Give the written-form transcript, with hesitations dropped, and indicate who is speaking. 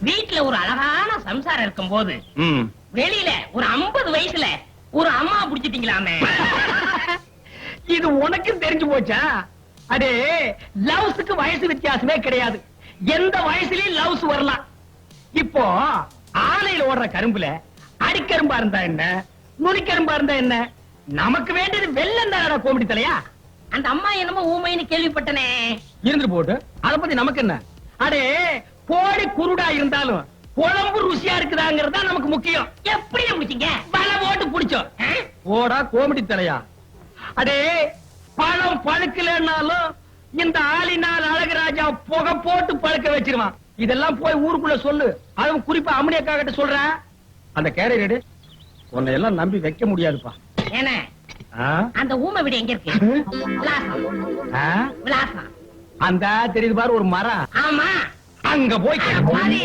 Speaker 1: வீட்டுல ஒரு அழகான சம்சாரம் இருக்கும் போது
Speaker 2: ம்.
Speaker 1: வெளியில ஒரு 50 வயசுல ஒரு அம்மா புடிச்சிட்டீங்களாமே.
Speaker 3: இது உனக்கும் தெரிஞ்சு போச்சா? அடே, லவ்ஸுக்கு வயசு வித்தியாசமே கிடையாது. எந்த வயசுலயும் லவ்ஸ் வரலாம். இப்போ ஆலையில ஓடுற கரும்புல அடிக்கரும்பா இருந்தா என்ன, நுனிக்கரும்பா இருந்தா என்ன? நமக்கு வேண்டியது வெள்ளம் தான் கோமிடி தலையா.
Speaker 1: அந்த அம்மா என்னமோ ஊமைன்னு கேள்விப்பட்டனே.
Speaker 3: இருந்துட்டு போட்டு அத பத்தி நமக்கு என்ன? அடே, கோடி குருடா இருந்தாலும் குழம்பு ருசியா இருக்குதாங்கிறது தான் நமக்கு முக்கியம்.
Speaker 1: எப்படி முடிச்சீங்க?
Speaker 3: பல போட்டு புடிச்சோம்.
Speaker 1: ஆ?
Speaker 3: போடா கோமிடி தலையா. அடே, பழம் பழுக்கலன்னாலும் இந்த ஆளினால் அழகுராஜா புகை போட்டு பழுக்க வச்சிருவான். இதெல்லாம் போய் ஊருக்குள்ள சொல்லு. அதுவும் குறிப்பா அம்மனியக்கா கிட்ட சொல்றேன். அந்த கேரியர் எடு. உன்னை எல்லாம் நம்பி வைக்க முடியாதுப்பா.
Speaker 1: என்ன
Speaker 3: ஆ?
Speaker 1: அந்த ஊமை வீடு எங்க இருக்கு? விலாசம்.
Speaker 3: ஆ?
Speaker 1: விலாசம்.
Speaker 3: அந்த தெரியுது பாரு ஒரு மரம்,
Speaker 1: ஆமா,
Speaker 3: அங்க போய் கேளு.
Speaker 1: சரி.